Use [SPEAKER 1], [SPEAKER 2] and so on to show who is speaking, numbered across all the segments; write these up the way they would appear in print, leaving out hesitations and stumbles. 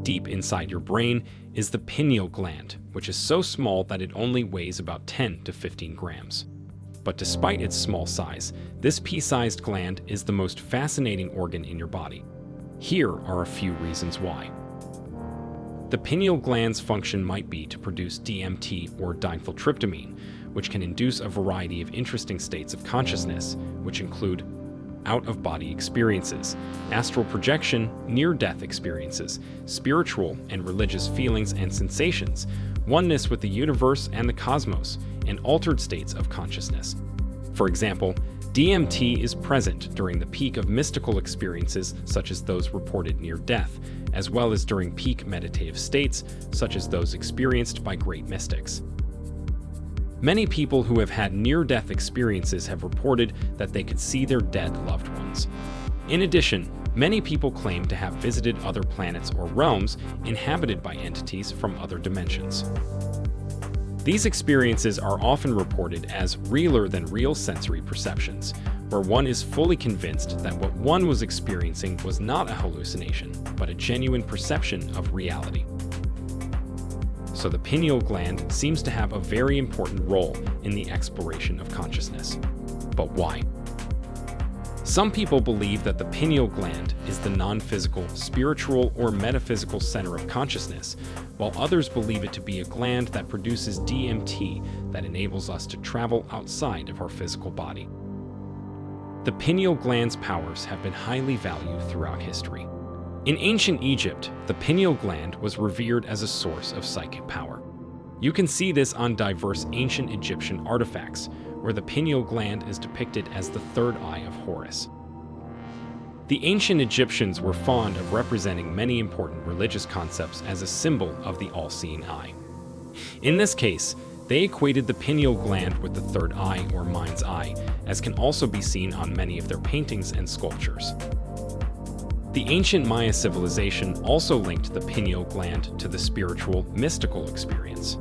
[SPEAKER 1] Deep inside your brain is the pineal gland, which is so small that it only weighs about 10 to 15 grams. But despite its small size, this pea-sized gland is the most fascinating organ in your body. Here are a few reasons why. The pineal gland's function might be to produce DMT or dimethyltryptamine, which can induce a variety of interesting states of consciousness, which include out-of-body experiences, astral projection, near-death experiences, spiritual and religious feelings and sensations, oneness with the universe and the cosmos, and altered states of consciousness. For example, DMT is present during the peak of mystical experiences such as those reported near death, as well as during peak meditative states such as those experienced by great mystics. Many people who have had near-death experiences have reported that they could see their dead loved ones. In addition, many people claim to have visited other planets or realms inhabited by entities from other dimensions. These experiences are often reported as realer-than-real sensory perceptions, where one is fully convinced that what one was experiencing was not a hallucination, but a genuine perception of reality. So the pineal gland seems to have a very important role in the exploration of consciousness. But why? Some people believe that the pineal gland is the non-physical, spiritual, or metaphysical center of consciousness, while others believe it to be a gland that produces DMT that enables us to travel outside of our physical body. The pineal gland's powers have been highly valued throughout history. In ancient Egypt, the pineal gland was revered as a source of psychic power. You can see this on diverse ancient Egyptian artifacts, where the pineal gland is depicted as the third eye of Horus. The ancient Egyptians were fond of representing many important religious concepts as a symbol of the all-seeing eye. In this case, they equated the pineal gland with the third eye or mind's eye, as can also be seen on many of their paintings and sculptures. The ancient Maya civilization also linked the pineal gland to the spiritual, mystical experience.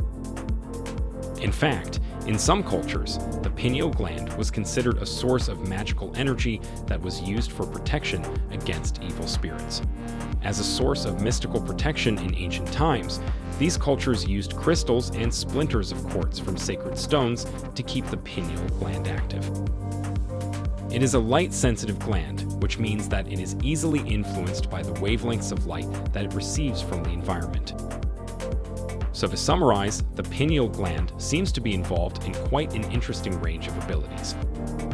[SPEAKER 1] In fact, in some cultures, the pineal gland was considered a source of magical energy that was used for protection against evil spirits. As a source of mystical protection in ancient times, these cultures used crystals and splinters of quartz from sacred stones to keep the pineal gland active. It is a light-sensitive gland, which means that it is easily influenced by the wavelengths of light that it receives from the environment. So to summarize, the pineal gland seems to be involved in quite an interesting range of abilities.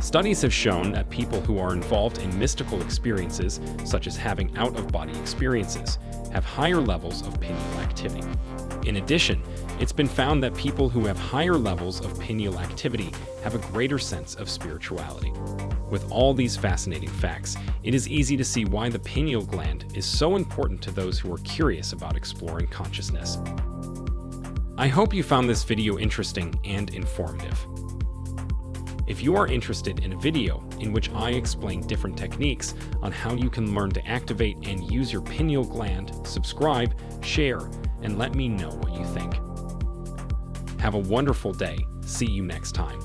[SPEAKER 1] Studies have shown that people who are involved in mystical experiences, such as having out-of-body experiences, have higher levels of pineal activity. In addition, it's been found that people who have higher levels of pineal activity have a greater sense of spirituality. With all these fascinating facts, it is easy to see why the pineal gland is so important to those who are curious about exploring consciousness. I hope you found this video interesting and informative. If you are interested in a video in which I explain different techniques on how you can learn to activate and use your pineal gland, subscribe, share, and let me know what you think. Have a wonderful day. See you next time.